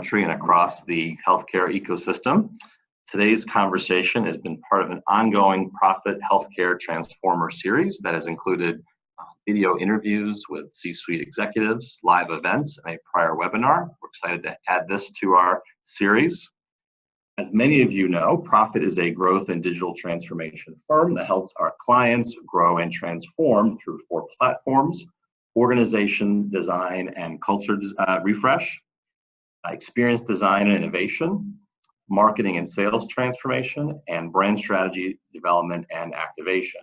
country and across the healthcare ecosystem. Today's conversation has been part of an ongoing Profit Healthcare Transformer series that has included video interviews with C-suite executives, live events, and a prior webinar. We're excited to add this to our series. As many of you know, Profit is a growth and digital transformation firm that helps our clients grow and transform through 4 platforms: organization, design, and culture refresh, experience design and innovation, marketing and sales transformation, and brand strategy development and activation.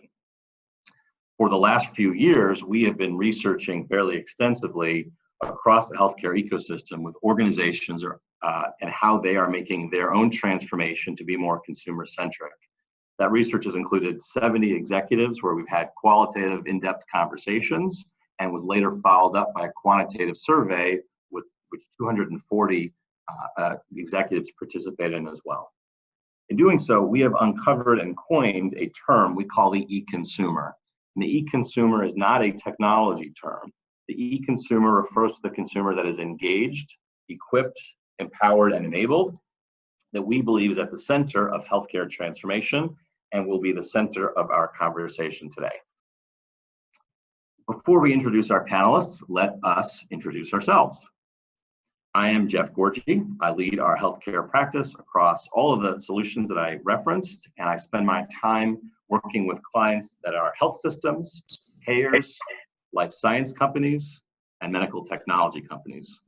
For the last few years, we have been researching fairly extensively across the healthcare ecosystem with organizations and how they are making their own transformation to be more consumer-centric. That research has included 70 executives where we've had qualitative, in-depth conversations, and was later followed up by a quantitative survey with which 240 executives participated in as well. In doing so, we have uncovered and coined a term we call the e-consumer. And the e-consumer is not a technology term. The e-consumer refers to the consumer that is engaged, equipped, empowered, and enabled, that we believe is at the center of healthcare transformation and will be the center of our conversation today. Before we introduce our panelists, let us introduce ourselves. I am Jeff Gorgie. I lead our healthcare practice across all of the solutions that I referenced, and I spend my time working with clients that are health systems, payers, life science companies, and medical technology companies.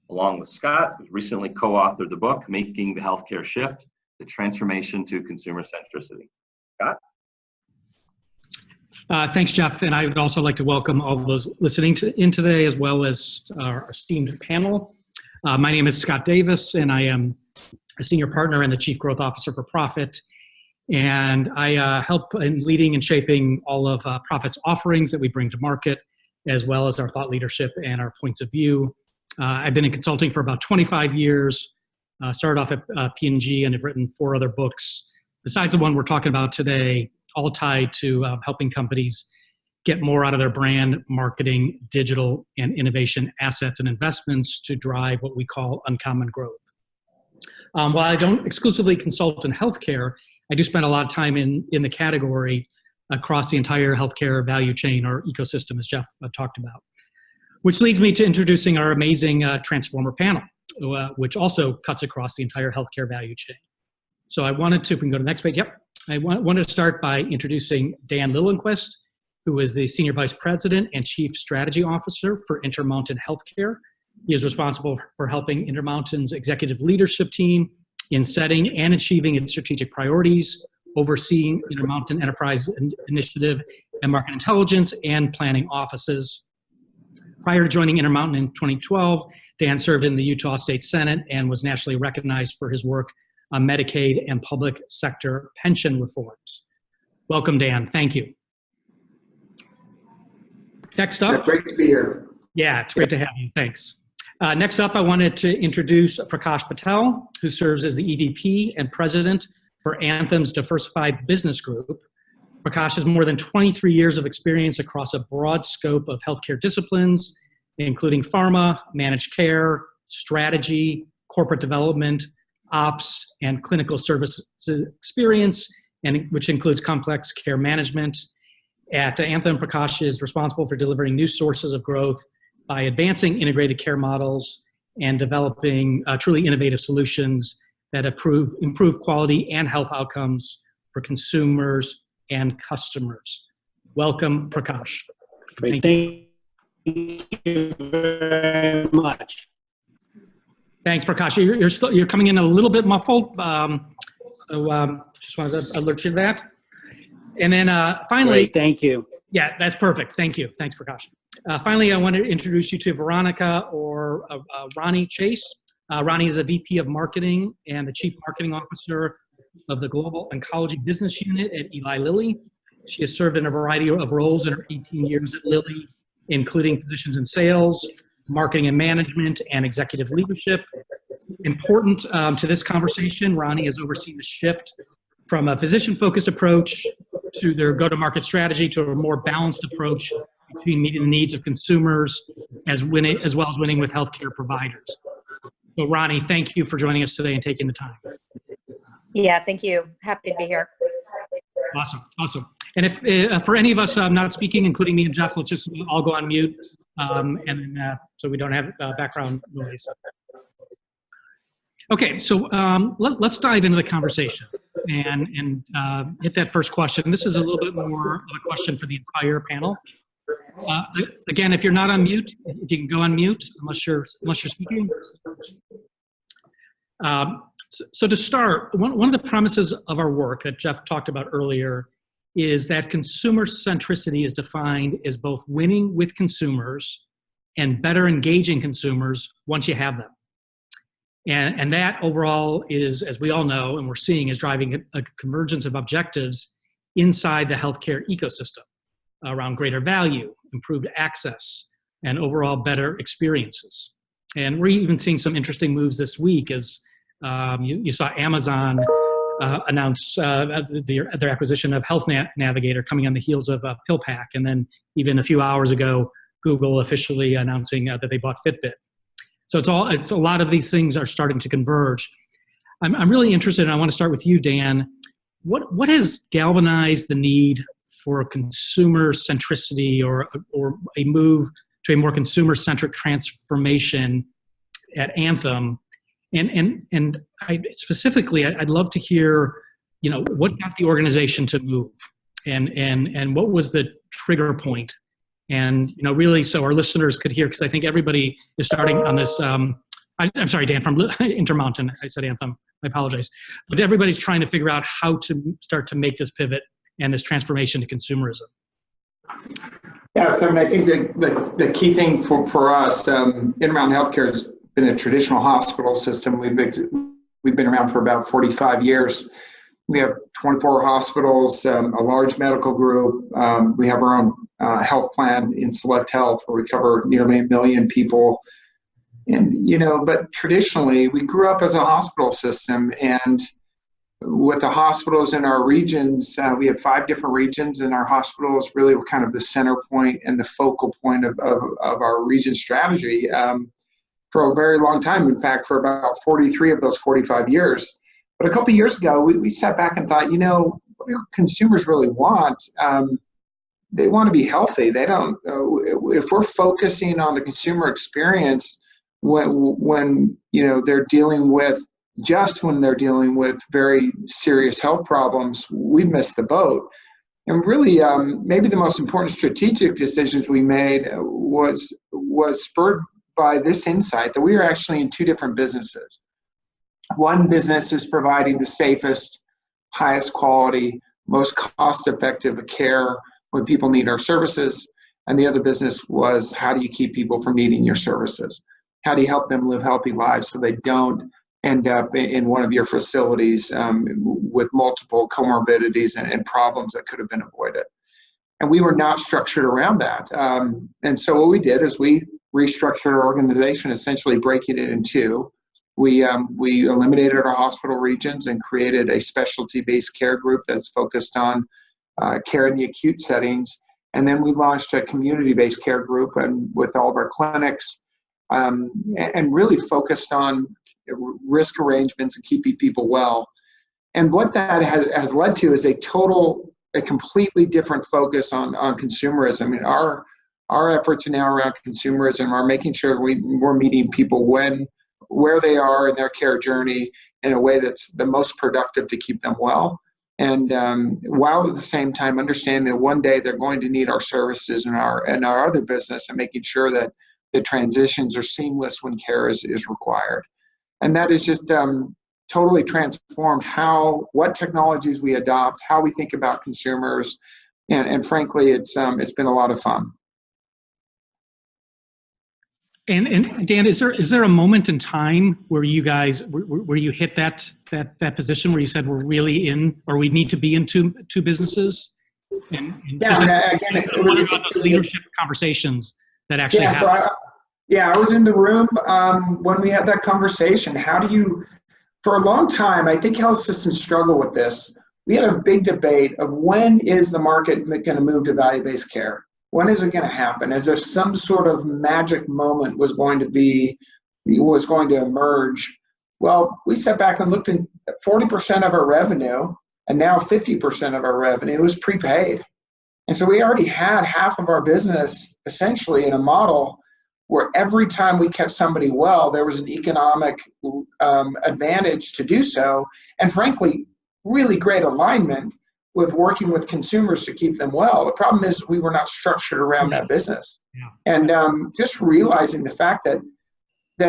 Along with Scott, who's recently co-authored the book, Making the Healthcare Shift, the Transformation to Consumer Centricity. Scott? Thanks, Jeff. And I would also like to welcome all of those listening in today, as well as our esteemed panel. My name is Scott Davis, and I am a senior partner and the Chief Growth Officer for Profit. And I help in leading and shaping all of Profit's offerings that we bring to market, as well as our thought leadership and our points of view. I've been in consulting for about 25 years, started off at P&G, and have written 4 other books, besides the one we're talking about today, all tied to helping companies get more out of their brand, marketing, digital, and innovation assets and investments to drive what we call uncommon growth. While I don't exclusively consult in healthcare, I do spend a lot of time in the category across the entire healthcare value chain or ecosystem, as Jeff talked about. Which leads me to introducing our amazing Transformer panel, which also cuts across the entire healthcare value chain. So I wanted to, if we can go to the next page, yep. I wanted to start by introducing Dan Liljenquist, who is the Senior Vice President and Chief Strategy Officer for Intermountain Healthcare. He is responsible for helping Intermountain's executive leadership team in setting and achieving its strategic priorities, overseeing Intermountain Enterprise Initiative and Market Intelligence and Planning offices. Prior to joining Intermountain in 2012, Dan served in the Utah State Senate and was nationally recognized for his work on Medicaid and public sector pension reforms. Welcome, Dan. Thank you. Next up. Great to be here. Yeah, it's great to have you. Thanks. Next up, I wanted to introduce Prakash Patel, who serves as the EVP and President for Anthem's Diversified Business Group. Prakash has more than 23 years of experience across a broad scope of healthcare disciplines, including pharma, managed care, strategy, corporate development, ops, and clinical services experience, and which includes complex care management. At Anthem, Prakash is responsible for delivering new sources of growth by advancing integrated care models and developing truly innovative solutions that improve quality and health outcomes for consumers and customers. Welcome, Prakash. Great. Thank you very much. Thanks, Prakash. You're coming in a little bit muffled, so just wanted to alert you to that. And then finally, great, thank you. Yeah, that's perfect. Thank you. Thanks, Prakash. Finally, I want to introduce you to Veronica or Ronnie Chase. Ronnie is a VP of Marketing and the Chief Marketing Officer of the Global Oncology Business Unit at Eli Lilly. She has served in a variety of roles in her 18 years at Lilly, including positions in sales, marketing and management, and executive leadership. Important to this conversation, Ronnie has overseen the shift from a physician-focused approach to their go-to-market strategy to a more balanced approach between meeting the needs of consumers as well as winning with healthcare providers. So Ronnie, thank you for joining us today and taking the time. Yeah, thank you. Happy to be here. Awesome. And if for any of us not speaking, including me and Jeff, let's just all go on mute, so we don't have background noise. Okay, so let's dive into the conversation and hit that first question. This is a little bit more of a question for the entire panel. Again, if you're not on mute, if you can go on mute, unless you're speaking. So to start, one of the premises of our work that Jeff talked about earlier is that consumer centricity is defined as both winning with consumers and better engaging consumers once you have them. And that overall is, as we all know and we're seeing, is driving a convergence of objectives inside the healthcare ecosystem around greater value, improved access, and overall better experiences. And we're even seeing some interesting moves this week as you saw Amazon announce their acquisition of Health Navigator coming on the heels of PillPack. And then even a few hours ago, Google officially announcing that they bought Fitbit. So it's a lot of these things are starting to converge. I'm really interested, and I want to start with you, Dan. What has galvanized the need for consumer centricity or a move to a more consumer-centric transformation at Anthem? And specifically, I'd love to hear, what got the organization to move, and what was the trigger point? And, really, so our listeners could hear, because I think everybody is starting on this, I'm sorry, Dan, from Intermountain, I said Anthem, I apologize. But everybody's trying to figure out how to start to make this pivot and this transformation to consumerism. Yeah, so I think the key thing for us, Intermountain Healthcare has been a traditional hospital system. We've been around for about 45 years. We have 24 hospitals, a large medical group. We have our own health plan in Select Health, where we cover nearly 1 million people. And, but traditionally, we grew up as a hospital system. And with the hospitals in our regions, we had 5 different regions, and our hospitals really were kind of the center point and the focal point of our region strategy for a very long time. In fact, for about 43 of those 45 years. But a couple of years ago, we sat back and thought, what do consumers really want? They want to be healthy. They don't. If we're focusing on the consumer experience when they're dealing with very serious health problems, we missed the boat. And really, maybe the most important strategic decisions we made was spurred by this insight that we are actually in 2 different businesses. One business is providing the safest, highest quality, most cost-effective care when people need our services. And the other business was, how do you keep people from needing your services? How do you help them live healthy lives so they don't end up in one of your facilities with multiple comorbidities and problems that could have been avoided? And we were not structured around that. And so what we did is we restructured our organization, essentially breaking it in 2. We eliminated our hospital regions and created a specialty-based care group that's focused on care in the acute settings. And then we launched a community-based care group and with all of our clinics and really focused on risk arrangements and keeping people well. And what that has led to is a completely different focus on consumerism. I mean, our efforts are now around consumerism are making sure we're meeting people where they are in their care journey in a way that's the most productive to keep them well. And while at the same time understanding that one day they're going to need our services in our other business, and making sure that the transitions are seamless when care is required. And that is just totally transformed what technologies we adopt, how we think about consumers, and frankly, it's been a lot of fun. And Dan, is there a moment in time where you guys where you hit that position where you said we're really in, or we need to be in two businesses? And yeah, again, it was about those leadership conversations that actually happened. So I was in the room when we had that conversation. For a long time, I think health systems struggle with this. We had a big debate of when is the market going to move to value-based care? When is it going to happen? Is there some sort of magic moment was going to be was going to emerge. Well, we sat back and looked at 40% of our revenue, and now 50% of our revenue is prepaid. And so we already had half of our business essentially in a model where every time we kept somebody well, there was an economic advantage to do so. And frankly, really great alignment with working with consumers to keep them well. The problem is we were not structured around that business. Yeah. And just realizing the fact that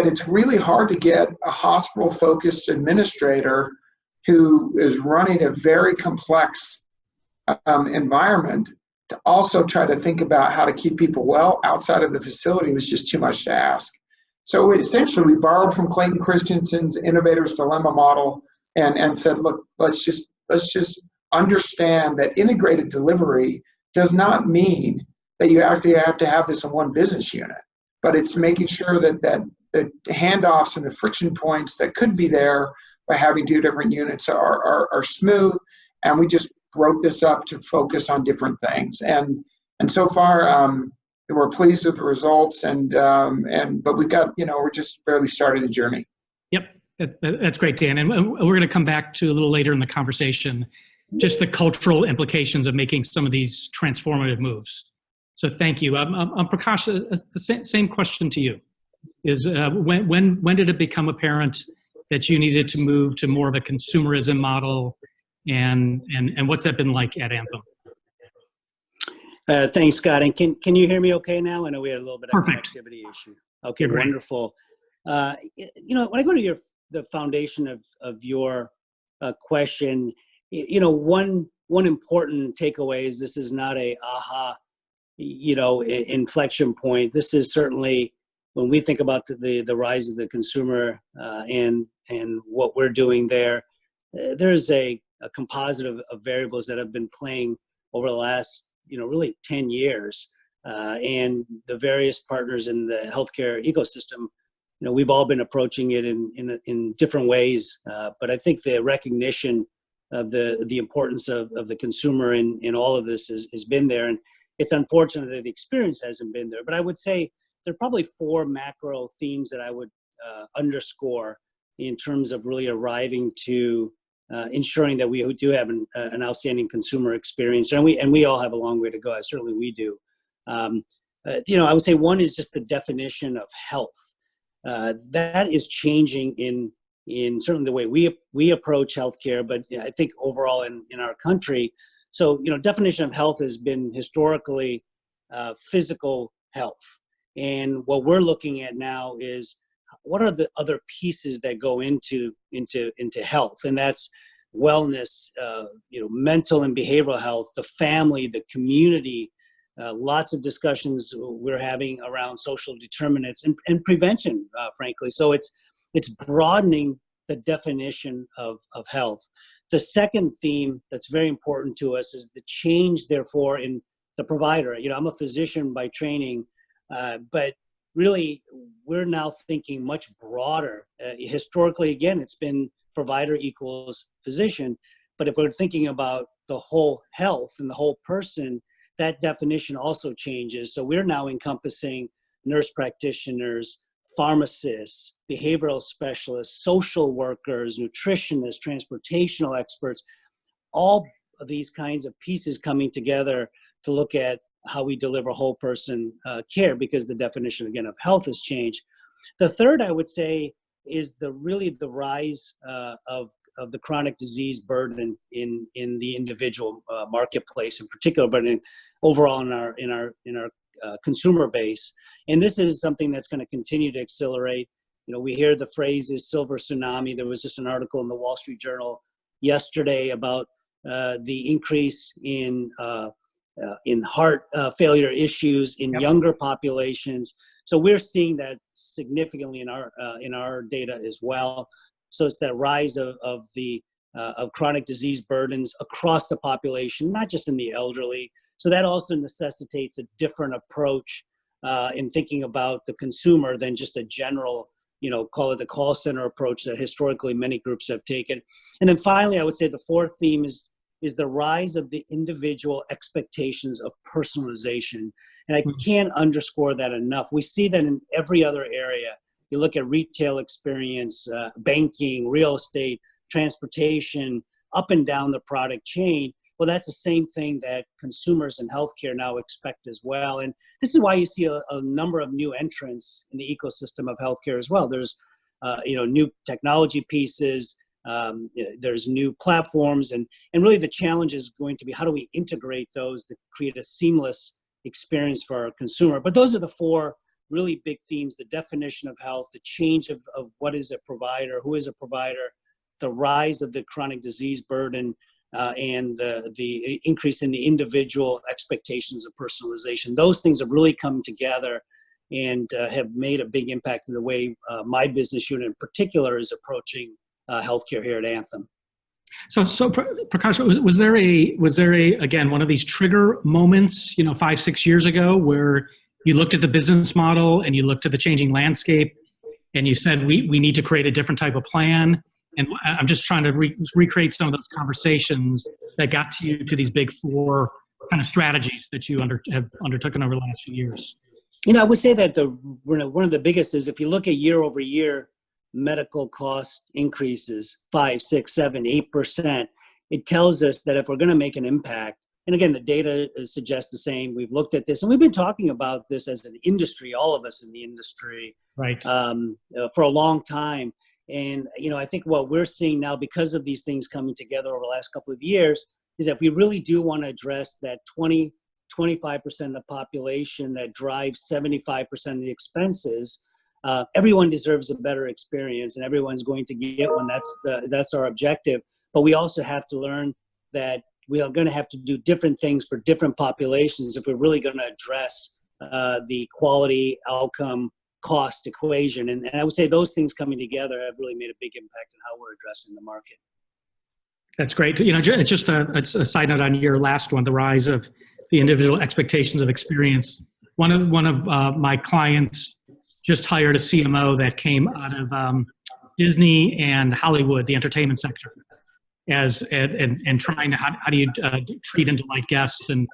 it's really hard to get a hospital-focused administrator who is running a very complex environment to also try to think about how to keep people well outside of the facility was just too much to ask. So essentially, we borrowed from Clayton Christensen's Innovator's Dilemma model and said, look, let's just understand that integrated delivery does not mean that you actually have to have this in one business unit, but it's making sure that the handoffs and the friction points that could be there by having two different units are smooth. And we just broke this up to focus on different things. And so far, we're pleased with the results. But we've got, we're just barely starting the journey. Yep, that's great, Dan. And we're going to come back to a little later in the conversation, just the cultural implications of making some of these transformative moves. So thank you. Prakash, the same question to you. Is when did it become apparent that you needed to move to more of a consumerism model, and what's that been like at Anthem? Thanks, Scott. And can you hear me okay now? I know we had a little bit of a connectivity issue. Okay, wonderful. When I go to the foundation of your question, one important takeaway is this is not a aha, inflection point. This is certainly, when we think about the rise of the consumer and what we're doing there, there's a composite of variables that have been playing over the last, really 10 years. And the various partners in the healthcare ecosystem, we've all been approaching it in different ways. But I think the recognition of the importance of the consumer in all of this has been there. And it's unfortunate that the experience hasn't been there. But I would say there are probably four macro themes that I would underscore in terms of really arriving to ensuring that we do have an outstanding consumer experience. And we all have a long way to go. Certainly we do. I would say one is just the definition of health. That is changing in certainly the way we approach healthcare, but I think overall in our country. So, definition of health has been historically physical health. And what we're looking at now is what are the other pieces that go into health, and that's wellness, mental and behavioral health, the family, the community. Lots of discussions we're having around social determinants and prevention, frankly. So it's broadening the definition of health. The second theme that's very important to us is the change, therefore, in the provider. I'm a physician by training, but really we're now thinking much broader. Historically, again, it's been provider equals physician. But if we're thinking about the whole health and the whole person, that definition also changes. So we're now encompassing nurse practitioners, pharmacists, behavioral specialists, social workers, nutritionists, transportational experts, all of these kinds of pieces coming together to look at how we deliver whole person care, because the definition, again, of health has changed. The third, I would say, is the rise of the chronic disease burden in the individual marketplace in particular, but overall in our consumer base. And this is something that's going to continue to accelerate. We hear the phrase is silver tsunami. There was just an article in the Wall Street Journal yesterday about the increase in heart failure issues in younger populations. So we're seeing that significantly in our data as well. So it's that rise of chronic disease burdens across the population, not just in the elderly. So that also necessitates a different approach in thinking about the consumer than just a general, call it the call center approach that historically many groups have taken. And then finally, I would say the fourth theme is the rise of the individual expectations of personalization. And I can't underscore that enough. We see that in every other area. You look at retail experience, banking, real estate, transportation, up and down the product chain. Well, that's the same thing that consumers in healthcare now expect as well. And this is why you see a number of new entrants in the ecosystem of healthcare as well. There's, new technology pieces, there's new platforms, and really the challenge is going to be how do we integrate those to create a seamless experience for our consumer. But those are the four really big themes: the definition of health, the change of what is a provider, who is a provider, the rise of the chronic disease burden, and the increase in the individual expectations of personalization. Those things have really come together and have made a big impact in the way my business unit in particular is approaching healthcare here at Anthem. So Prakash, was there a again one of these trigger moments, 5-6 years ago, where you looked at the business model and you looked at the changing landscape, and you said we need to create a different type of plan? And I'm just trying to recreate some of those conversations that got to you to these big four kind of strategies that you have undertaken over the last few years. I would say that one of the biggest is if you look at year over year medical cost increases 5, 6, 7, 8%, it tells us that if we're going to make an impact, and again, the data suggests the same. We've looked at this and we've been talking about this as an industry, all of us in the industry, right, for a long time. And, I think what we're seeing now because of these things coming together over the last couple of years is that we really do want to address that 25% of the population that drives 75% of the expenses. Everyone deserves a better experience and everyone's going to get one. That's our objective. But we also have to learn that we are going to have to do different things for different populations if we're really going to address the quality outcome cost equation. And I would say those things coming together have really made a big impact on how we're addressing the market. That's great. It's just a side note on your last one, the rise of the individual expectations of experience. One of my clients just hired a CMO that came out of Disney and Hollywood, the entertainment sector, and trying to how do you treat and delight guests and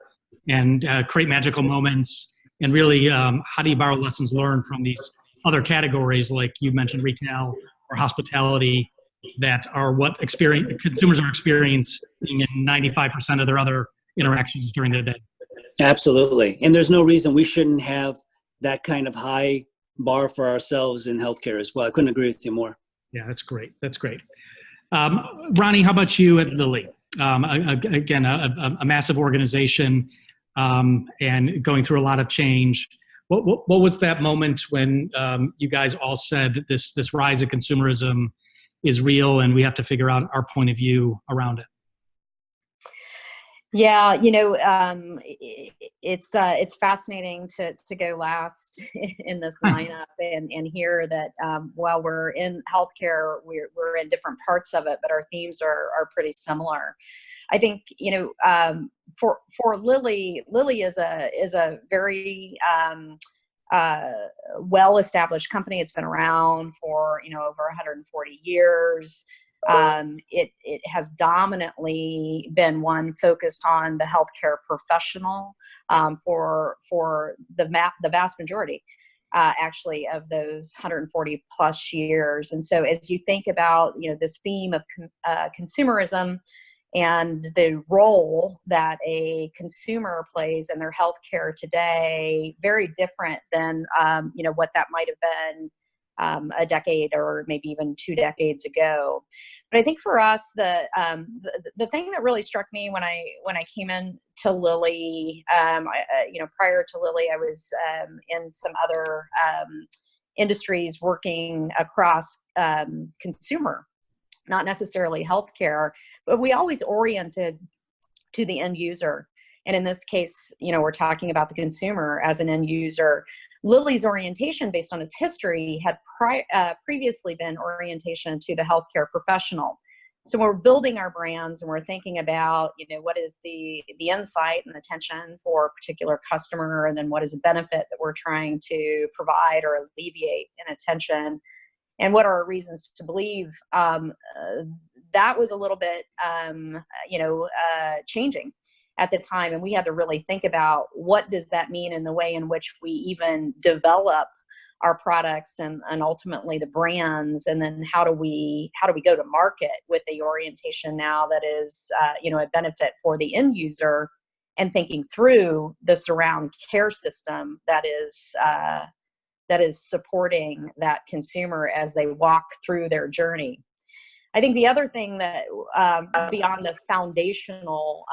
create magical moments. And really, how do you borrow lessons learned from these other categories, like you mentioned, retail or hospitality, that are what consumers are experiencing in 95% of their other interactions during the day? Absolutely. And there's no reason we shouldn't have that kind of high bar for ourselves in healthcare as well. I couldn't agree with you more. Yeah, that's great. That's great. Ronnie, how about you at Lilly? Again, a massive organization. And going through a lot of change. What was that moment when you guys all said this rise of consumerism is real and we have to figure out our point of view around it? Yeah, it's fascinating to go last in this lineup and hear that while we're in healthcare, we're in different parts of it, but our themes are pretty similar. I think for Lilly is a very well-established company. It's been around for over 140 years. It has dominantly been one focused on the healthcare professional for the vast majority, actually, of those 140 plus years. And so as you think about this theme of consumerism and the role that a consumer plays in their healthcare today, very different than what that might have been a decade or maybe even 2 decades ago. But I think for us, the thing that really struck me when I came into Lilly, prior to Lilly, I was in some other industries working across consumer, not necessarily healthcare, but we always oriented to the end user. And in this case, we're talking about the consumer as an end user. Lilly's orientation, based on its history, had previously been orientation to the healthcare professional. So we're building our brands and we're thinking about, what is the insight and attention for a particular customer, and then what is a benefit that we're trying to provide or alleviate in attention, and what are our reasons to believe. That was a little bit, changing at the time. And we had to really think about what does that mean in the way in which we even develop our products and ultimately the brands, and then how do we go to market with a orientation now that is a benefit for the end user, and thinking through the surround care system that is supporting that consumer as they walk through their journey. I think the other thing that beyond the foundational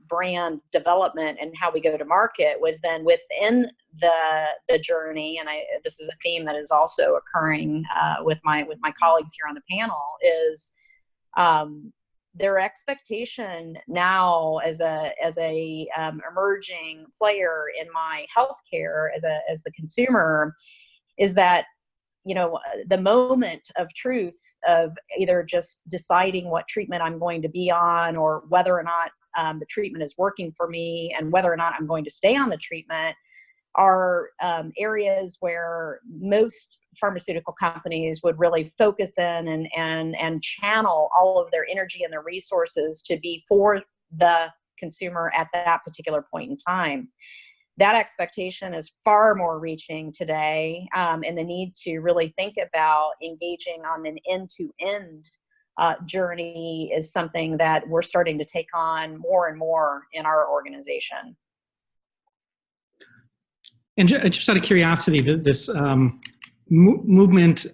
brand development and how we go to market was then within the journey, and this is a theme that is also occurring with my colleagues here on the panel, is their expectation now as a emerging player in my healthcare as the consumer is that the moment of truth of either just deciding what treatment I'm going to be on, or whether or not the treatment is working for me, and whether or not I'm going to stay on the treatment, are areas where most pharmaceutical companies would really focus in and channel all of their energy and their resources to be for the consumer at that particular point in time. That expectation is far more reaching today, and the need to really think about engaging on an end-to-end journey is something that we're starting to take on more and more in our organization. And just out of curiosity, this movement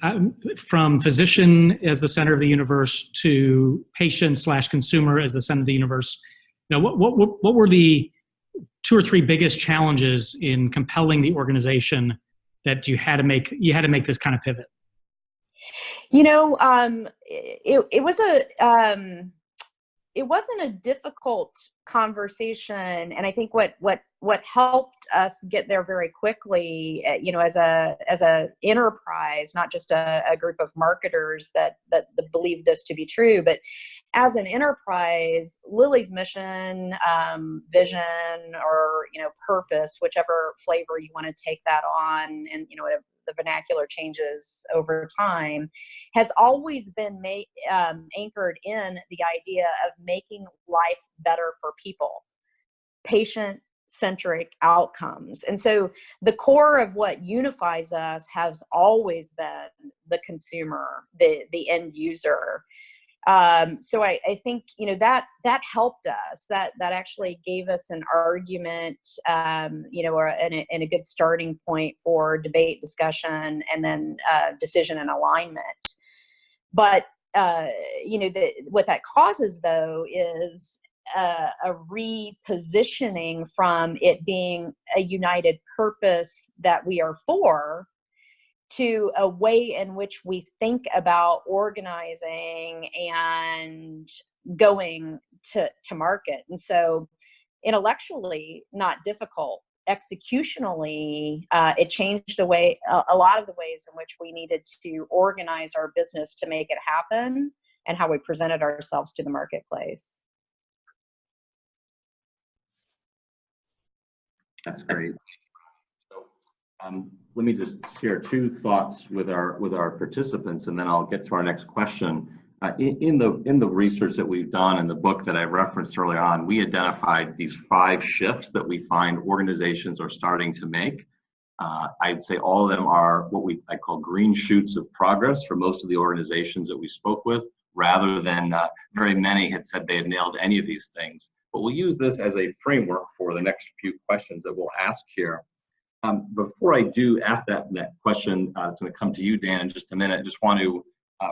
from physician as the center of the universe to patient/consumer as the center of the universe, what were the 2 or 3 biggest challenges in compelling the organization that you had to make this kind of pivot? It wasn't a difficult conversation, and I think what helped us get there very quickly, as a enterprise, not just a group of marketers that believe this to be true, but as an enterprise, Lilly's mission, vision, or purpose, whichever flavor you want to take that on, and the vernacular changes over time, has always been anchored in the idea of making life better for people, patient-centric outcomes. And so the core of what unifies us has always been the consumer, the end user. So I think, that helped us, that actually gave us an argument, and a good starting point for debate, discussion, and then decision and alignment. But, what that causes, though, is a repositioning from it being a united purpose that we are for, to a way in which we think about organizing and going to market. And so intellectually, not difficult. Executionally, it changed a lot of the ways in which we needed to organize our business to make it happen, and how we presented ourselves to the marketplace. That's great. Let me just share 2 thoughts with our participants, and then I'll get to our next question. In the research that we've done, in the book that I referenced earlier on, we identified these 5 shifts that we find organizations are starting to make. I'd say all of them are what I call green shoots of progress for most of the organizations that we spoke with, rather than very many had said they had nailed any of these things. But we'll use this as a framework for the next few questions that we'll ask here. Before I do ask that question, it's going to come to you, Dan, in just a minute. I just want to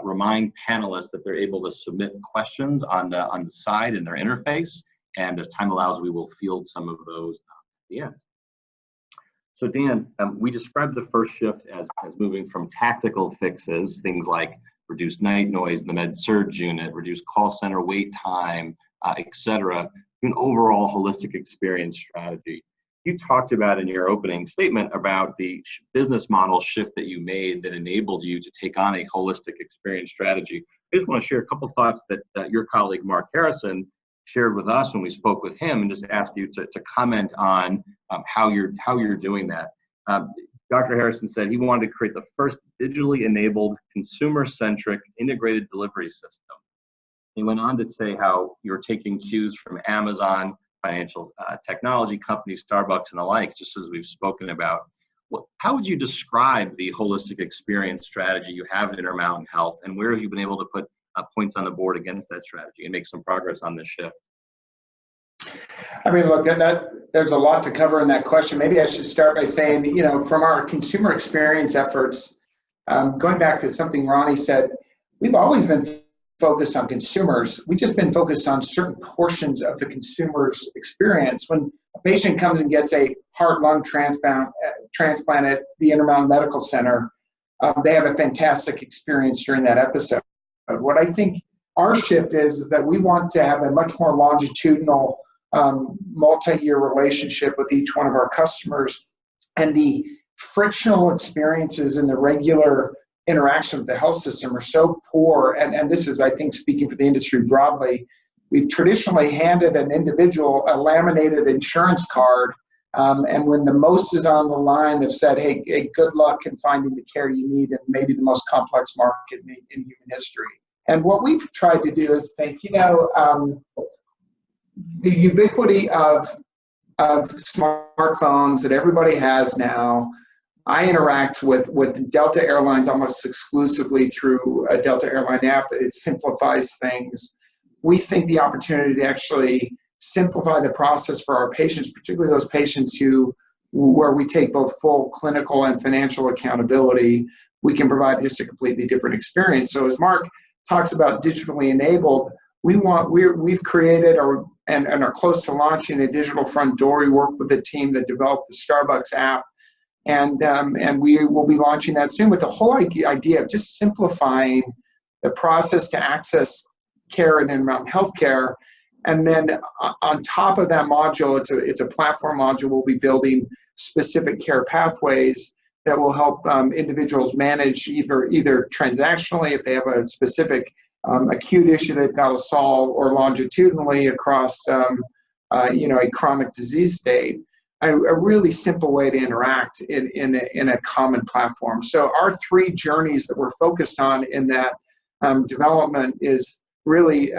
remind panelists that they're able to submit questions on the side in their interface, and as time allows, we will field some of those at the end. So Dan, we described the first shift as moving from tactical fixes, things like reduced night noise in the med-surg unit, reduced call center wait time, et cetera, to an overall holistic experience strategy. You talked about in your opening statement about the business model shift that you made that enabled you to take on a holistic experience strategy. I just want to share a couple thoughts that your colleague Mark Harrison shared with us when we spoke with him, and just ask you to comment on how you're doing that. Dr. Harrison said he wanted to create the first digitally enabled, consumer-centric integrated delivery system. He went on to say how you're taking cues from Amazon, financial technology companies, Starbucks, and the like, just as we've spoken about. How would you describe the holistic experience strategy you have at Intermountain Health, and where have you been able to put points on the board against that strategy and make some progress on this shift? I mean, look, there's a lot to cover in that question. Maybe I should start by saying, from our consumer experience efforts, going back to something Ronnie said, we've always been focused on consumers. We've just been focused on certain portions of the consumer's experience. When a patient comes and gets a heart-lung transplant at the Intermountain Medical Center, they have a fantastic experience during that episode. What I think our shift is that we want to have a much more longitudinal, multi-year relationship with each one of our customers, and the frictional experiences in the regular interaction with the health system are so poor, and this is, I think, speaking for the industry broadly. We've traditionally handed an individual a laminated insurance card, and when the most is on the line, they've said, hey, good luck in finding the care you need in maybe the most complex market in human history. And what we've tried to do is think, the ubiquity of smartphones that everybody has now. I interact with Delta Airlines almost exclusively through a Delta Airline app. It simplifies things. We think the opportunity to actually simplify the process for our patients, particularly those patients where we take both full clinical and financial accountability, we can provide just a completely different experience. So as Mark talks about digitally enabled, we've created and are close to launching a digital front door. We work with the team that developed the Starbucks app, and we will be launching that soon, with the whole idea of just simplifying the process to access care in Intermountain Healthcare. And then on top of that module, it's a platform module. We'll be building specific care pathways that will help individuals manage either transactionally if they have a specific acute issue they've got to solve, or longitudinally across a chronic disease state. A really simple way to interact in a common platform. So our three journeys that we're focused on in that development is really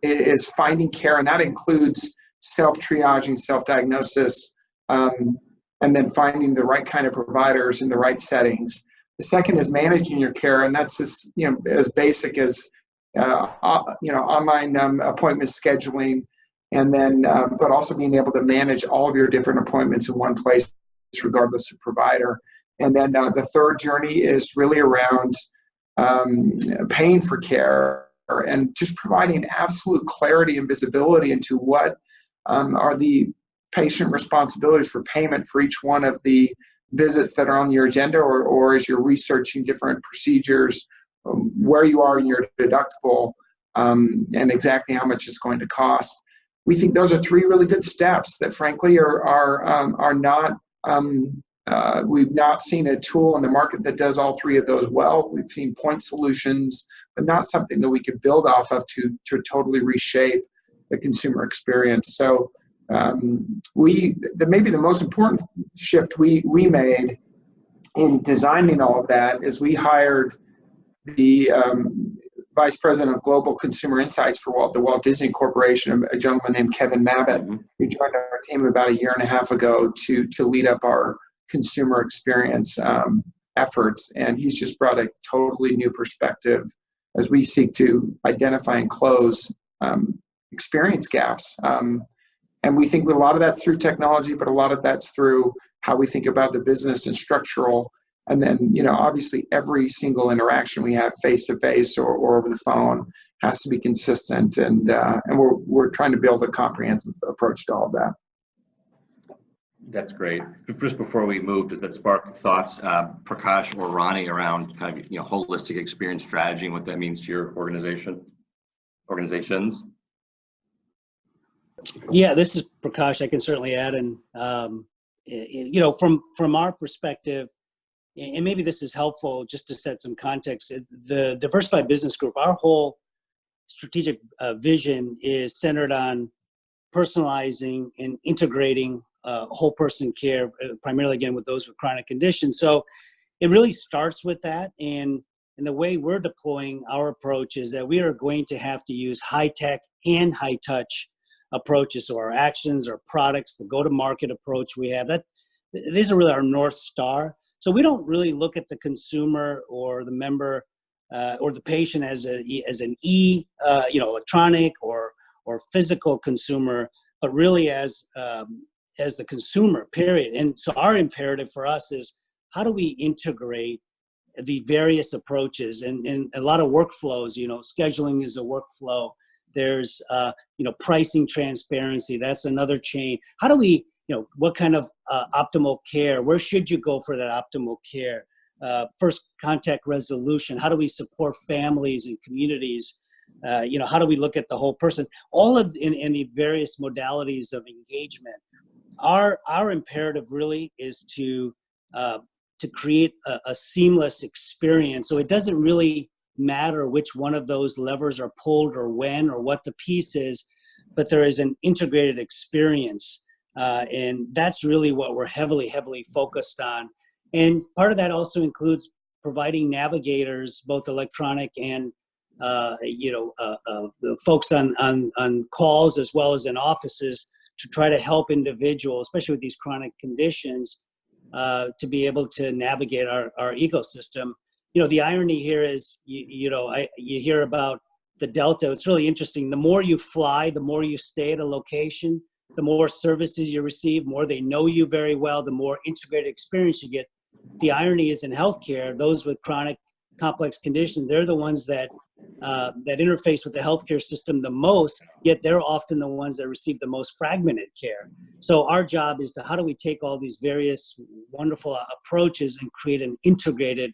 is finding care, and that includes self-triaging, self-diagnosis, and then finding the right kind of providers in the right settings. The second is managing your care, and that's just as basic as online appointment scheduling, and then but also being able to manage all of your different appointments in one place, regardless of provider. And then the third journey is really around paying for care and just providing absolute clarity and visibility into what are the patient responsibilities for payment for each one of the visits that are on your agenda, or as you're researching different procedures, where you are in your deductible, and exactly how much it's going to cost. We think those are three really good steps that, frankly, are not. We've not seen a tool in the market that does all three of those well. We've seen point solutions, but not something that we could build off of to totally reshape the consumer experience. So maybe the most important shift we made in designing all of that is we hired the Vice President of Global Consumer Insights for the Walt Disney Corporation, a gentleman named Kevin Mabbitt, who joined our team about 1.5 years ago to lead up our consumer experience efforts. And he's just brought a totally new perspective as we seek to identify and close experience gaps. And we think a lot of that's through technology, but a lot of that's through how we think about the business and structural. And then, obviously every single interaction we have face-to-face or over the phone has to be consistent. And we're trying to build a comprehensive approach to all of that. That's great. Just before we move, does that spark thoughts, Prakash or Ronnie, around kind of holistic experience strategy and what that means to your organizations? Yeah, this is Prakash. I can certainly add in. From our perspective, and maybe this is helpful just to set some context. The Diversified Business Group, our whole strategic vision is centered on personalizing and integrating whole person care, primarily again with those with chronic conditions. So it really starts with that. And the way we're deploying our approach is that we are going to have to use high tech and high touch approaches. So our actions, our products, the go-to-market approach we have, these are really our North Star. So we don't really look at the consumer or the member or the patient as an electronic or physical consumer, but really as the consumer, period. And so our imperative for us is, how do we integrate the various approaches and a lot of workflows? Scheduling is a workflow. There's pricing transparency. That's another chain. How do we, what kind of optimal care? Where should you go for that optimal care? First contact resolution. How do we support families and communities? How do we look at the whole person? All of in the various modalities of engagement. Our imperative really is to create a seamless experience. So it doesn't really matter which one of those levers are pulled or when or what the piece is, but there is an integrated experience. And that's really what we're heavily focused on. And part of that also includes providing navigators, both electronic and the folks on calls as well as in offices, to try to help individuals, especially with these chronic conditions, to be able to navigate our ecosystem. The irony here is, you hear about the Delta. It's really interesting. The more you fly, the more you stay at a location, the more services you receive, more they know you very well, the more integrated experience you get. The irony is, in healthcare, those with chronic complex conditions, they're the ones that interface with the healthcare system the most, yet they're often the ones that receive the most fragmented care. So our job is to, how do we take all these various wonderful approaches and create an integrated,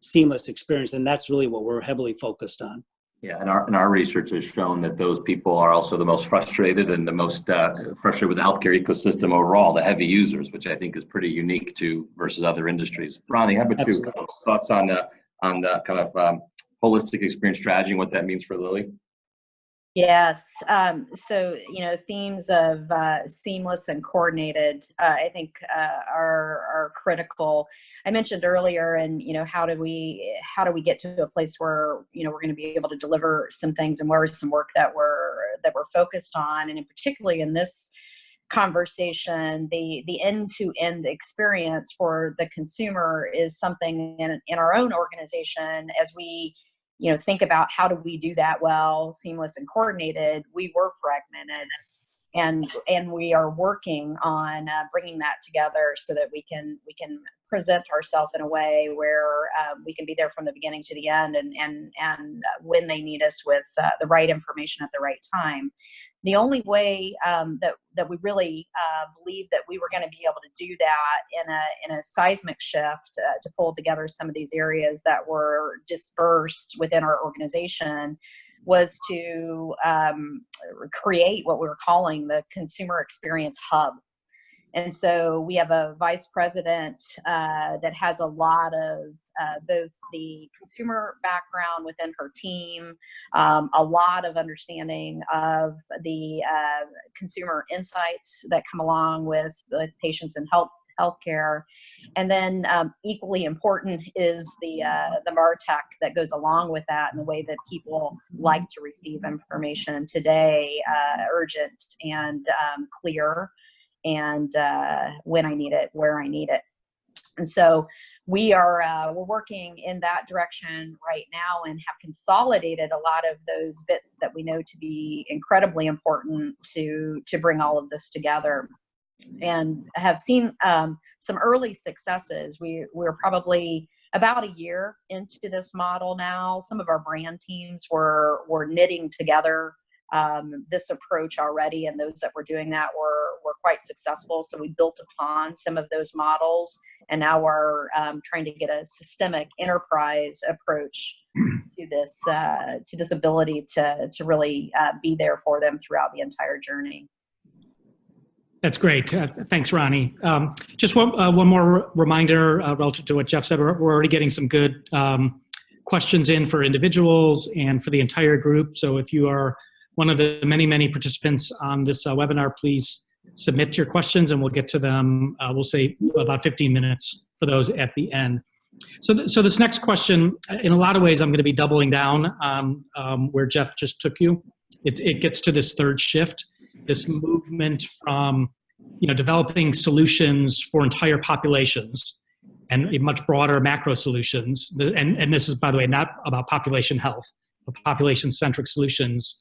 seamless experience? And that's really what we're heavily focused on. Yeah, and our research has shown that those people are also the most frustrated and the most frustrated with the healthcare ecosystem overall, the heavy users, which I think is pretty unique to versus other industries. Ronnie, how about you? Thoughts on the kind of holistic experience strategy and what that means for Lilly? Yes. So, themes of seamless and coordinated, I think, are critical. I mentioned earlier, and how do we get to a place where we're going to be able to deliver some things, and where is some work that we're focused on, and particularly in this conversation, the end-to-end experience for the consumer is something in our own organization. As we think about how do we do that well, seamless and coordinated, we were fragmented, and we are working on bringing that together so that we can present ourselves in a way where we can be there from the beginning to the end, and when they need us with the right information at the right time. The only way that we really believe that we were going to be able to do that in a seismic shift to pull together some of these areas that were dispersed within our organization was to create what we were calling the Consumer Experience Hub. And so we have a vice president that has a lot of both the consumer background within her team, a lot of understanding of the consumer insights that come along with patients and healthcare. And then equally important is the MarTech that goes along with that, and the way that people like to receive information today, urgent and clear, and when I need it, where I need it. And so we're working in that direction right now, and have consolidated a lot of those bits that we know to be incredibly important to bring all of this together, and have seen some early successes. We're probably about a year into this model now. Some of our brand teams were knitting together this approach already, and those that were doing that were quite successful. So we built upon some of those models, and now we're trying to get a systemic enterprise approach to this ability to really be there for them throughout the entire journey. That's great. Thanks, Ronnie. Just one more reminder relative to what Jeff said. We're already getting some good questions in for individuals and for the entire group. So if you are one of the many participants on this webinar, please submit your questions and we'll get to them. We'll say about 15 minutes for those at the end. So this next question, in a lot of ways, I'm going to be doubling down on where Jeff just took you. It gets to this third shift, this movement from developing solutions for entire populations and a much broader macro solutions. And this is, by the way, not about population health, but population-centric solutions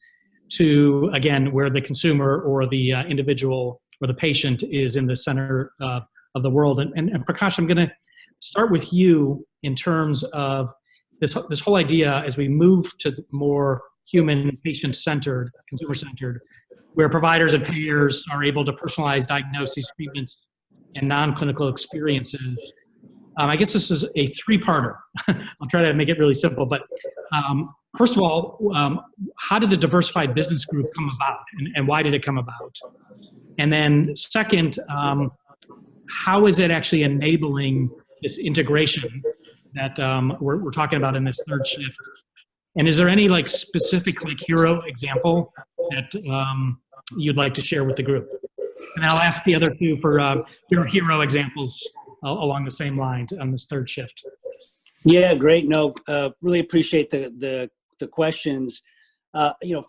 to, again, where the consumer or the individual or the patient is in the center of the world. And Prakash, I'm going to start with you in terms of this whole idea as we move to more human, patient-centered, consumer-centered, where providers and payers are able to personalize diagnoses, treatments, and non-clinical experiences. I guess this is a three-parter. I'll try to make it really simple. But first of all, how did the Diversified Business Group come about, and why did it come about? And then second, how is it actually enabling this integration that we're talking about in this third shift? And is there any specific hero example that you'd like to share with the group? And I'll ask the other two for your hero examples along the same lines on this third shift. Yeah, great. No, really appreciate the questions.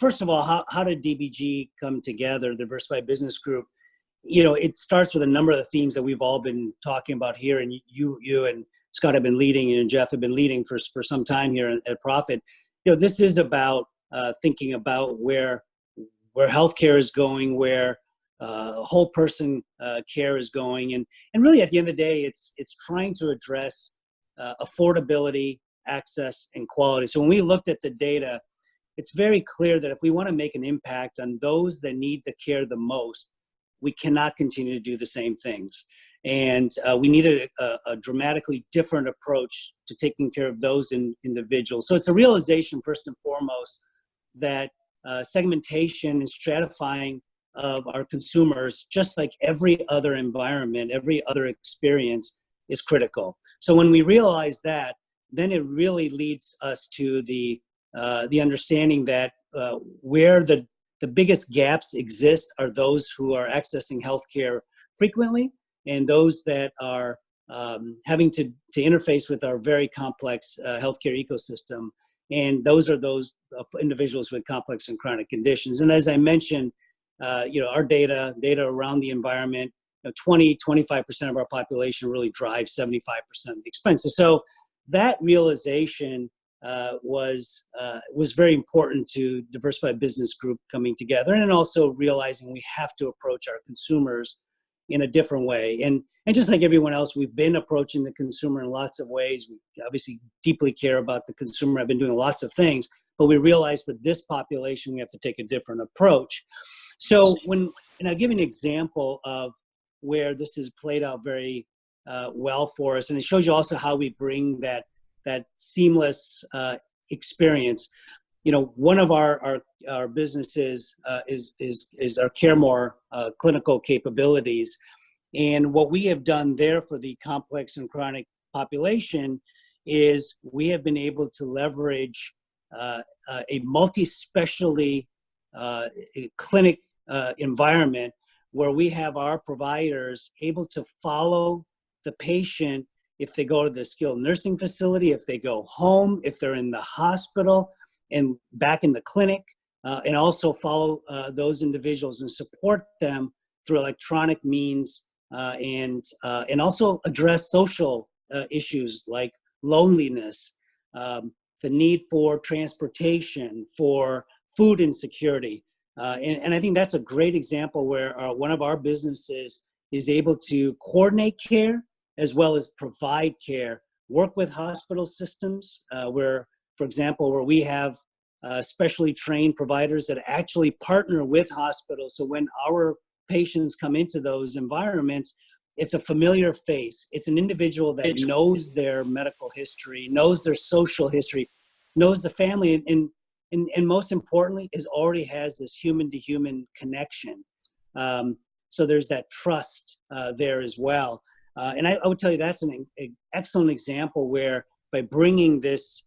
First of all, how did DBG come together, the Diversified Business Group? It starts with a number of the themes that we've all been talking about here, and you and Scott have been leading, and Jeff have been leading for some time here at Profit. This is about thinking about where healthcare is going, where whole person care is going, and really at the end of the day, it's trying to address affordability, access, and quality. So when we looked at the data, it's very clear that if we want to make an impact on those that need the care the most, we cannot continue to do the same things. And we need a dramatically different approach to taking care of those individuals. So it's a realization, first and foremost, that segmentation and stratifying of our consumers, just like every other environment, every other experience, is critical. So when we realize that, then it really leads us to the understanding that where the biggest gaps exist are those who are accessing healthcare frequently, and those that are having to interface with our very complex healthcare ecosystem. And those are those individuals with complex and chronic conditions. And as I mentioned, our data around the environment, 25% of our population really drives 75% of the expenses. So that realization was very important to Diversified Business Group coming together, and also realizing we have to approach our consumers in a different way. And just like everyone else, we've been approaching the consumer in lots of ways. We obviously deeply care about the consumer. I've been doing lots of things, but we realized for this population, we have to take a different approach. So and I'll give you an example of where this has played out very well for us. And it shows you also how we bring that seamless experience. One of our businesses is our CareMore clinical capabilities. And what we have done there for the complex and chronic population is we have been able to leverage a multi-specialty clinic environment where we have our providers able to follow the patient if they go to the skilled nursing facility, if they go home, if they're in the hospital and back in the clinic, and also follow those individuals and support them through electronic means, and also address social issues like loneliness, the need for transportation, for food insecurity. And I think that's a great example where one of our businesses is able to coordinate care as well as provide care, work with hospital systems where, for example, where we have specially trained providers that actually partner with hospitals. So when our patients come into those environments, it's a familiar face. It's an individual that knows their medical history, knows their social history, knows the family, and most importantly, already has this human-to-human connection. So there's that trust there as well. And I would tell you that's an excellent example where by bringing this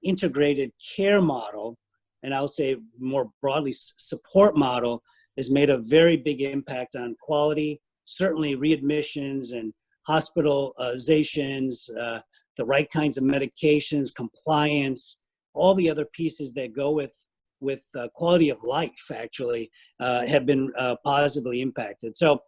integrated care model, and I'll say more broadly support model, has made a very big impact on quality, certainly readmissions and hospitalizations, the right kinds of medications, compliance, all the other pieces that go with quality of life actually have been positively impacted. So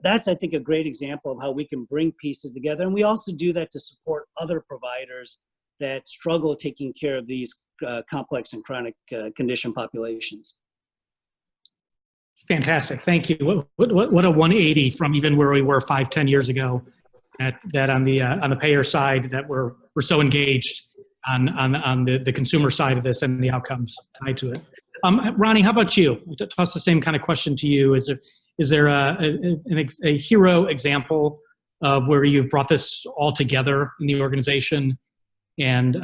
that's, I think, a great example of how we can bring pieces together. And we also do that to support other providers that struggle taking care of these complex and chronic condition populations. It's fantastic. Thank you. What a 180 from even where we were 5-10 years ago. That on the payer side, that we're so engaged on the consumer side of this and the outcomes tied to it. Ronnie, how about you? I'll toss the same kind of question to you. Is there a hero example of where you've brought this all together in the organization and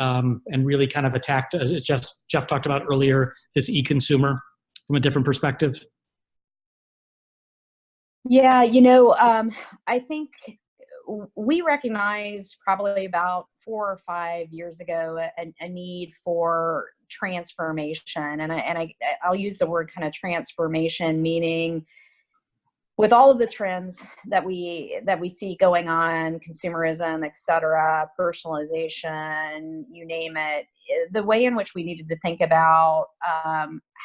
really kind of attacked, as Jeff talked about earlier, this e-consumer from a different perspective? Yeah, I think we recognized probably about 4 or 5 years ago a need for transformation, and I'll use the word kind of transformation, meaning with all of the trends that we see going on, consumerism, et cetera, personalization, you name it, the way in which we needed to think about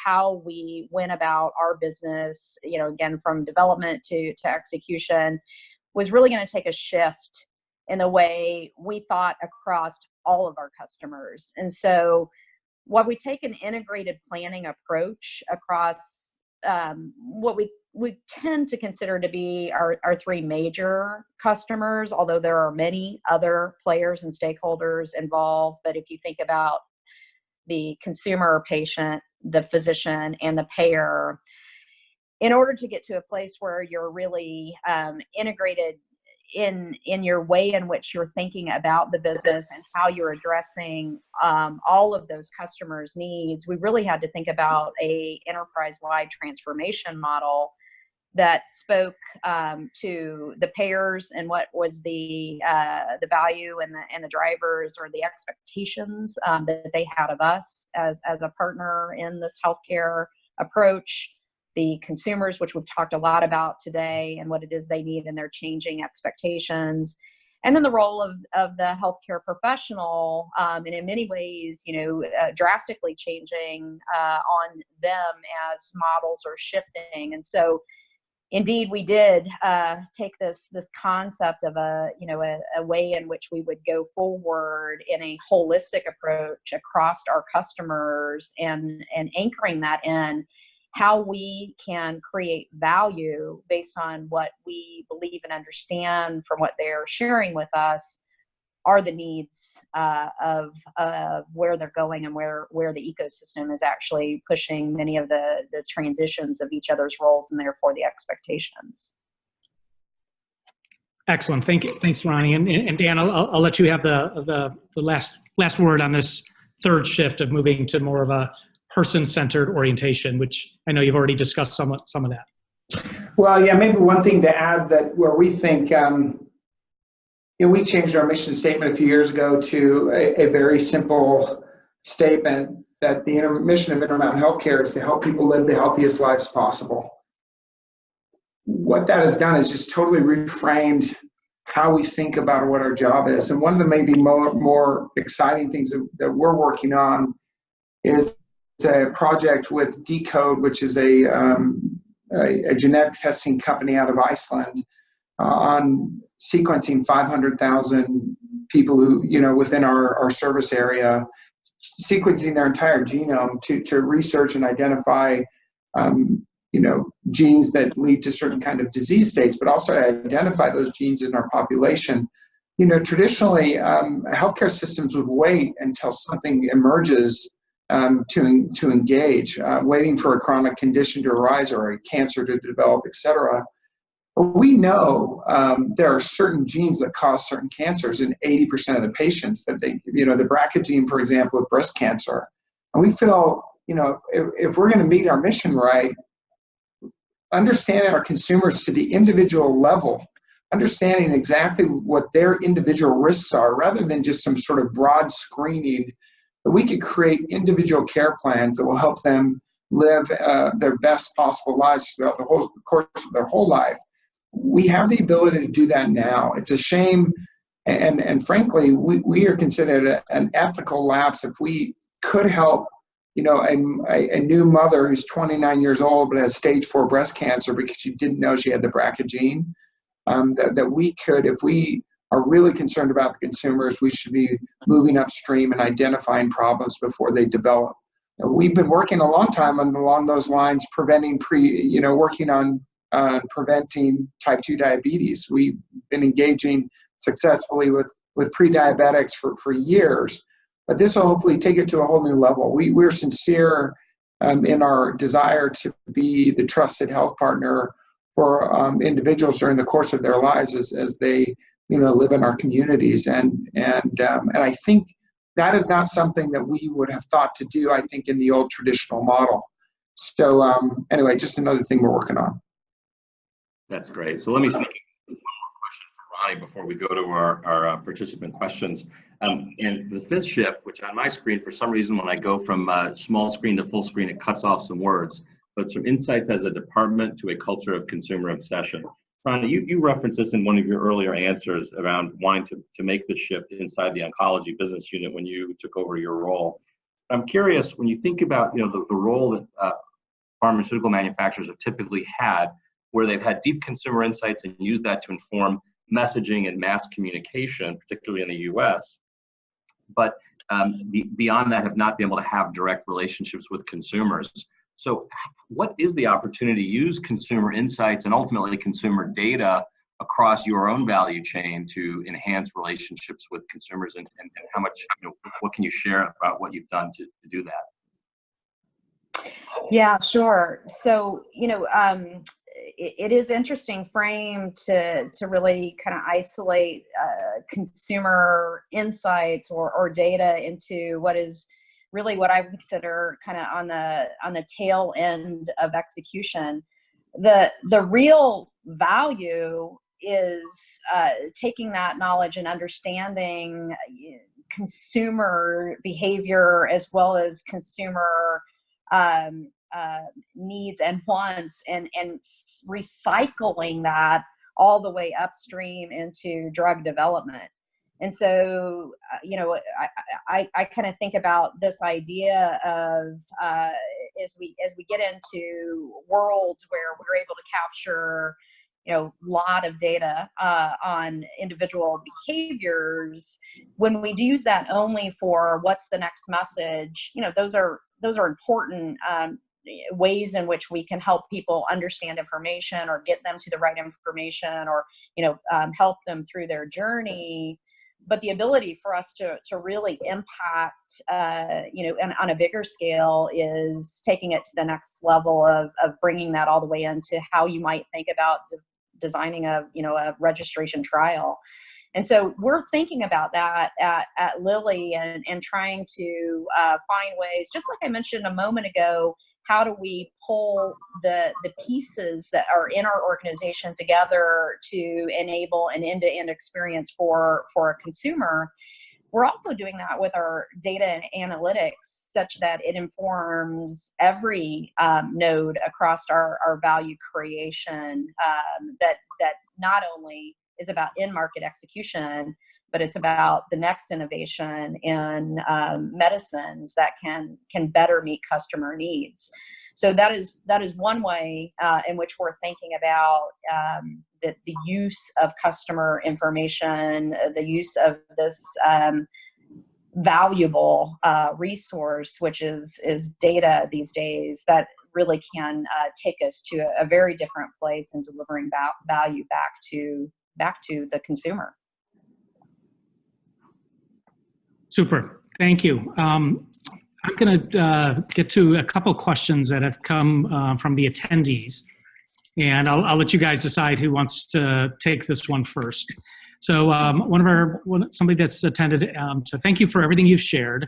how we went about our business, again, from development to execution, was really going to take a shift in the way we thought across all of our customers. And so while we take an integrated planning approach across what we tend to consider to be our 3 major customers, although there are many other players and stakeholders involved. But if you think about the consumer or patient, the physician, and the payer, in order to get to a place where you're really integrated in your way in which you're thinking about the business and how you're addressing all of those customers' needs, we really had to think about a enterprise-wide transformation model that spoke to the payers and what was the value and the drivers or the expectations that they had of us as a partner in this healthcare approach. The consumers, which we've talked a lot about today, and what it is they need and their changing expectations. And then the role of the healthcare professional, and in many ways, drastically changing on them as models are shifting. And so, indeed, we did take this concept of a way in which we would go forward in a holistic approach across our customers, and anchoring that in how we can create value based on what we believe and understand from what they're sharing with us are the needs of where they're going and where the ecosystem is actually pushing many of the transitions of each other's roles and therefore the expectations. Excellent. Thank you. Thanks, Ronnie. And Dan, I'll let you have the last word on this third shift of moving to more of a person-centered orientation, which I know you've already discussed some of that. Well, yeah, maybe one thing to add that where we think, we changed our mission statement a few years ago to a very simple statement that the mission of Intermountain Healthcare is to help people live the healthiest lives possible. What that has done is just totally reframed how we think about what our job is. And one of the maybe more exciting things that we're working on is a project with Decode, which is a genetic testing company out of Iceland, on sequencing 500,000 people who, within our service area, sequencing their entire genome to research and identify, genes that lead to certain kind of disease states, but also identify those genes in our population. Traditionally, healthcare systems would wait until something emerges to engage, waiting for a chronic condition to arise or a cancer to develop, et cetera. But we know there are certain genes that cause certain cancers in 80% of the patients that the BRCA gene, for example, with breast cancer. And we feel, if we're going to meet our mission right, understanding our consumers to the individual level, understanding exactly what their individual risks are, rather than just some sort of broad screening, that we could create individual care plans that will help them live their best possible lives throughout the whole course of their whole life. We have the ability to do that now. It's a shame, and frankly, we are considered an ethical lapse if we could help a new mother who's 29 years old but has stage 4 breast cancer because she didn't know she had the BRCA gene, that we could, if we are really concerned about the consumers, we should be moving upstream and identifying problems before they develop. We've been working a long time along those lines, working on preventing type 2 diabetes. We've been engaging successfully with pre-diabetics for years, but this will hopefully take it to a whole new level. We're sincere in our desire to be the trusted health partner for individuals during the course of their lives as they live in our communities, and I think that is not something that we would have thought to do, I think, in the old traditional model. So anyway, just another thing we're working on. That's great. So let me speak one more question for Ronnie before we go to our participant questions. And the fifth shift, which on my screen, for some reason, when I go from small screen to full screen, it cuts off some words, but from insights as a department to a culture of consumer obsession. Ronnie, you referenced this in one of your earlier answers around wanting to make the shift inside the oncology business unit when you took over your role. I'm curious, when you think about the role that pharmaceutical manufacturers have typically had, where they've had deep consumer insights and used that to inform messaging and mass communication, particularly in the US, but beyond that have not been able to have direct relationships with consumers. So what is the opportunity to use consumer insights and ultimately consumer data across your own value chain to enhance relationships with consumers, and how much, what can you share about what you've done to do that? Yeah, sure. So, it is interesting frame to really kind of isolate consumer insights or data into what is really what I would consider kind of on the tail end of execution. The real value is taking that knowledge and understanding consumer behavior as well as consumer needs and wants, and recycling that all the way upstream into drug development. And so, I kind of think about this idea of as we get into worlds where we're able to capture, a lot of data on individual behaviors. When we use that only for what's the next message, those are important ways in which we can help people understand information or get them to the right information, or help them through their journey. But the ability for us to really impact, and on a bigger scale, is taking it to the next level of bringing that all the way into how you might think about designing a registration trial. And so we're thinking about that at Lilly and trying to find ways, just like I mentioned a moment ago, how do we pull the pieces that are in our organization together to enable an end-to-end experience for a consumer. We're also doing that with our data and analytics, such that it informs every node across our value creation, that not only is about in-market execution, but it's about the next innovation in medicines that can better meet customer needs. So that is one way in which we're thinking about the use of customer information, the use of this valuable resource, which is data these days, that really can take us to a very different place in delivering value back to the consumer. Super. Thank you. I'm going to get to a couple questions that have come from the attendees, and I'll let you guys decide who wants to take this one first. So somebody that's attended, so thank you for everything you've shared.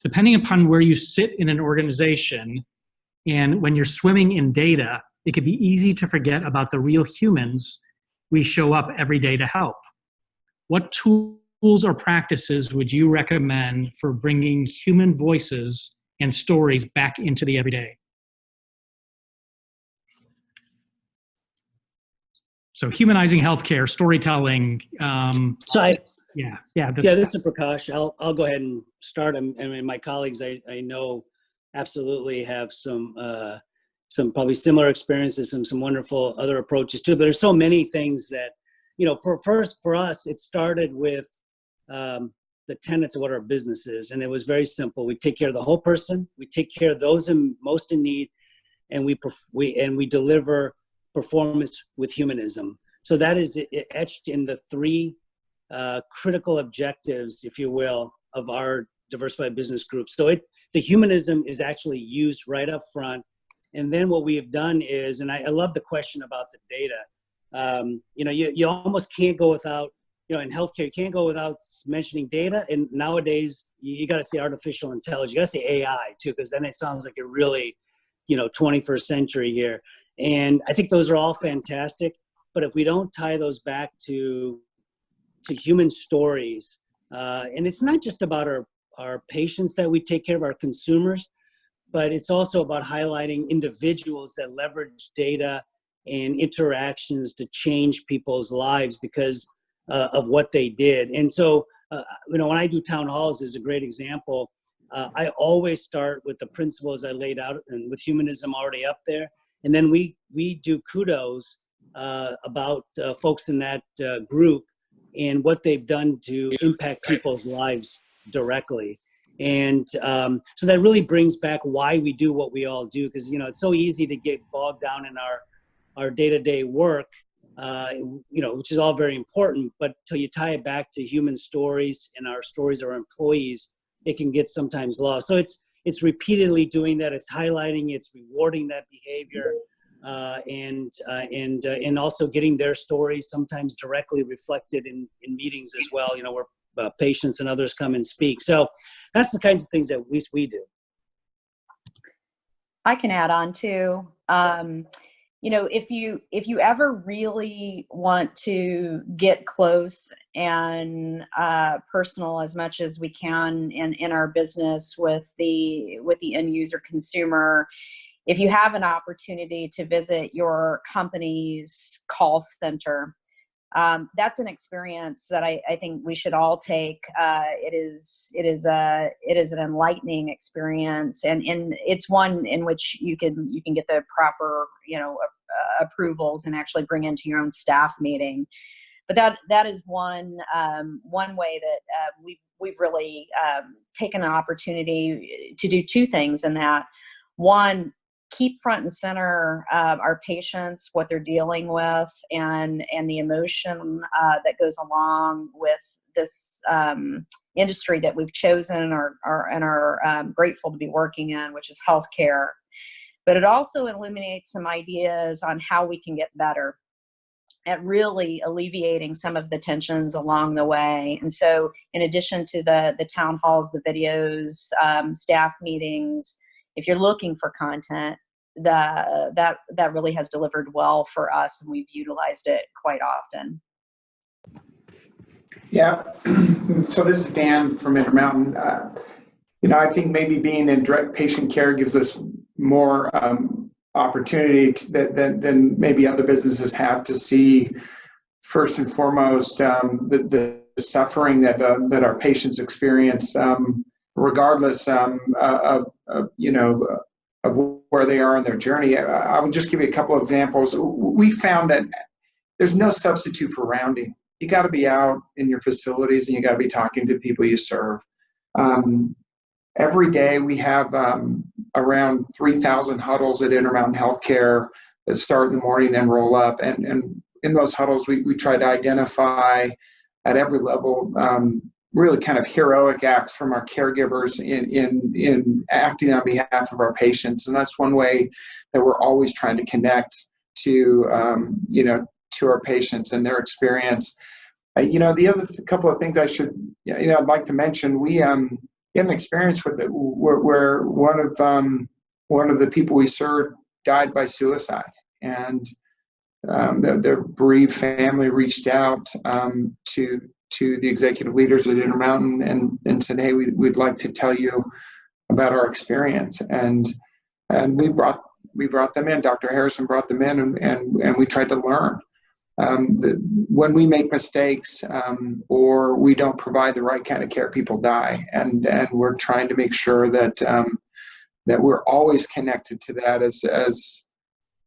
Depending upon where you sit in an organization, and when you're swimming in data, it can be easy to forget about the real humans we show up every day to help. What tools or practices would you recommend for bringing human voices and stories back into the everyday? So humanizing healthcare, storytelling. This is Prakash. I'll go ahead and start. And my colleagues, I know absolutely have some probably similar experiences, some wonderful other approaches too. But there's so many things that, for us, it started with the tenets of what our business is, and it was very simple. We take care of the whole person. We take care of those most in need, and we deliver performance with humanism. So that is etched in the three critical objectives, if you will, of our Diversified Business Group. So the humanism is actually used right up front. And then what we have done is, and I love the question about the data. You almost can't go without, in healthcare, you can't go without mentioning data. And nowadays, you got to say artificial intelligence. You got to say AI too, because then it sounds like you're really, 21st century here. And I think those are all fantastic. But if we don't tie those back to human stories, and it's not just about our patients that we take care of, our consumers, but it's also about highlighting individuals that leverage data and interactions to change people's lives because of what they did. And so, when I do town halls is a great example. I always start with the principles I laid out, and with humanism already up there. And then we do kudos about folks in that group and what they've done to impact people's lives directly. And so that really brings back why we do what we all do, because it's so easy to get bogged down in our day-to-day work, which is all very important, but till you tie it back to human stories and our stories of our employees, it can get sometimes lost. So it's repeatedly doing that. It's highlighting, it's rewarding that behavior, and also getting their stories sometimes directly reflected in meetings as well, where patients and others come and speak. So that's the kinds of things that at least we do. I can add on too. If you ever really want to get close and personal as much as we can in our business with the end user consumer, if you have an opportunity to visit your company's call center, that's an experience that I think we should all take. It is an enlightening experience, and it's one in which you can get the proper approvals and actually bring into your own staff meeting. But that is one way that we've really taken an opportunity to do two things in that. One, keep front and center our patients, what they're dealing with, and the emotion that goes along with this industry that we've chosen and are grateful to be working in, which is healthcare. But it also illuminates some ideas on how we can get better at really alleviating some of the tensions along the way. And so in addition to the town halls, the videos, staff meetings, if you're looking for content, that really has delivered well for us, and we've utilized it quite often. Yeah. So this is Dan from Intermountain. I think maybe being in direct patient care gives us more opportunity than maybe other businesses have to see, first and foremost, the suffering that our patients experience, regardless of where they are in their journey. I will just give you a couple of examples. We found that there's no substitute for rounding. You got to be out in your facilities and you got to be talking to people you serve. Every day we have around 3,000 huddles at Intermountain Healthcare that start in the morning and roll up. And in those huddles, we try to identify at every level really kind of heroic acts from our caregivers in acting on behalf of our patients. And that's one way that we're always trying to connect to our patients and their experience. The other couple of things I'd like to mention, we had an experience with it where one of the people we served died by suicide, and their bereaved family reached out to the executive leaders at Intermountain and said, "Hey, we'd like to tell you about our experience." And we brought them in. Dr. Harrison brought them in, and we tried to learn. When we make mistakes or we don't provide the right kind of care, people die, and we're trying to make sure that that we're always connected to that as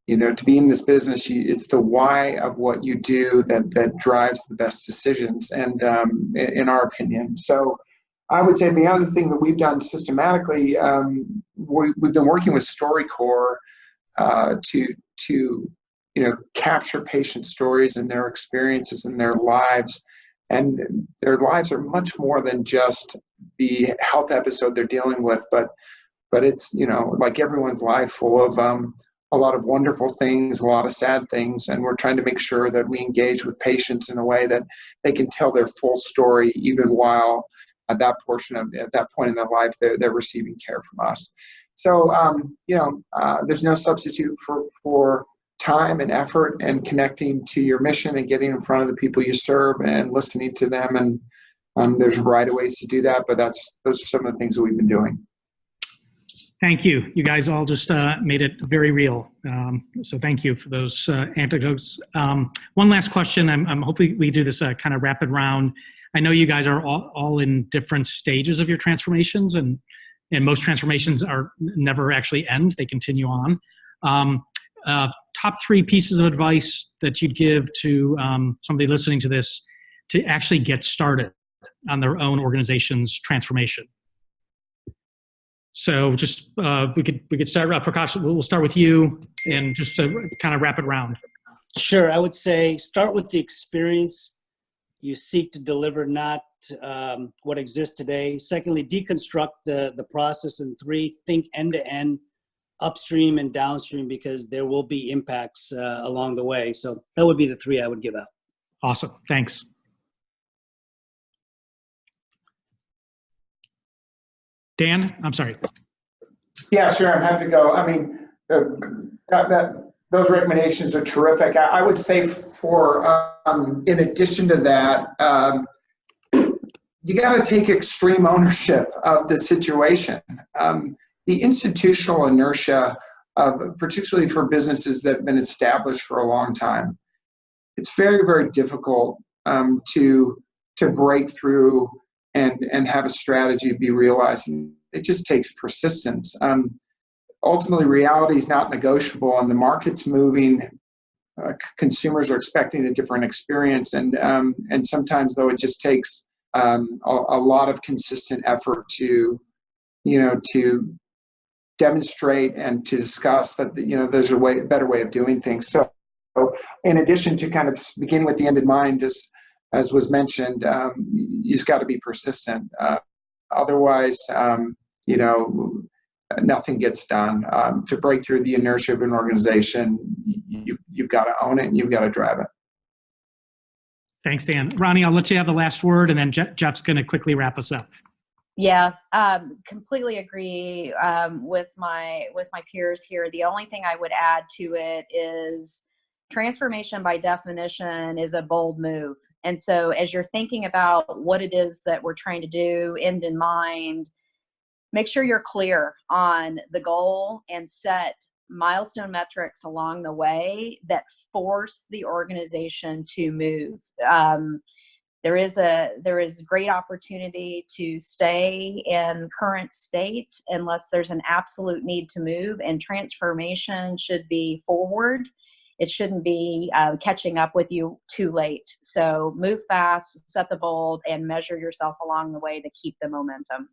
you know, to be in this business, it's the why of what you do that drives the best decisions, and in our opinion. So I would say the other thing that we've done systematically, we've been working with StoryCorps to capture patient stories and their experiences and their lives. And their lives are much more than just the health episode they're dealing with, but it's, like everyone's life, full of a lot of wonderful things, a lot of sad things, and we're trying to make sure that we engage with patients in a way that they can tell their full story, even while at that point in their life they're receiving care from us. So there's no substitute for time and effort and connecting to your mission and getting in front of the people you serve and listening to them. And there's a variety of ways to do that, but those are some of the things that we've been doing. Thank you. You guys all just made it very real. So thank you for those anecdotes. One last question. I'm hoping we do this kind of rapid round. I know you guys are all in different stages of your transformations, and most transformations are never actually end. They continue on. Top 3 pieces of advice that you'd give to somebody listening to this to actually get started on their own organization's transformation. So just we could start. Prakash, we'll start with you, and just to kind of wrap it round. Sure. I would say start with the experience you seek to deliver, not what exists today. Secondly, deconstruct the process. And 3, think end to end, upstream and downstream, because there will be impacts along the way. So that would be the 3 I would give out. Awesome. Thanks. Dan, I'm sorry. Yeah, sure. I'm happy to go. I mean, those recommendations are terrific. I would say for, in addition to that, you got to take extreme ownership of the situation. The institutional inertia, particularly for businesses that have been established for a long time, it's very, very difficult to break through and have a strategy be realized. And it just takes persistence. Ultimately, reality is not negotiable, and the market's moving. Consumers are expecting a different experience, and sometimes, though, it just takes a lot of consistent effort to demonstrate and to discuss that there's a better way of doing things. So, in addition to kind of begin with the end in mind, as was mentioned, you just got to be persistent. Otherwise, nothing gets done. To break through the inertia of an organization, you've got to own it and you've got to drive it. Thanks, Dan. Ronnie, I'll let you have the last word, and then Jeff's going to quickly wrap us up. Yeah, completely agree with my peers here. The only thing I would add to it is transformation by definition is a bold move. And so as you're thinking about what it is that we're trying to do, end in mind, make sure you're clear on the goal and set milestone metrics along the way that force the organization to move. There is great opportunity to stay in current state unless there's an absolute need to move, and transformation should be forward. It shouldn't be catching up with you too late. So move fast, set the bold, and measure yourself along the way to keep the momentum.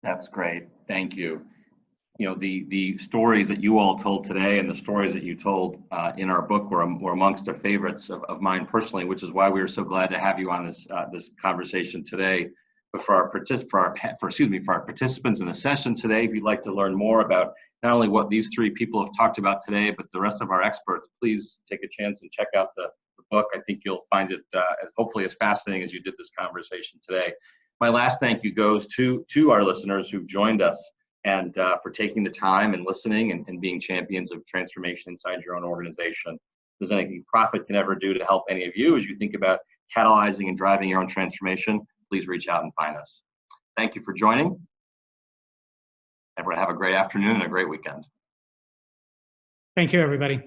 That's great. Thank you. The stories that you all told today and the stories that you told in our book were amongst our favorites of mine personally, which is why we were so glad to have you on this conversation today. But for our participants in the session today, if you'd like to learn more about not only what these 3 people have talked about today, but the rest of our experts, please take a chance and check out the book. I think you'll find it hopefully as fascinating as you did this conversation today. My last thank you goes to our listeners who've joined us and for taking the time and listening and being champions of transformation inside your own organization. If there's anything Profit can ever do to help any of you as you think about catalyzing and driving your own transformation, please reach out and find us. Thank you for joining. Everyone have a great afternoon and a great weekend. Thank you, everybody.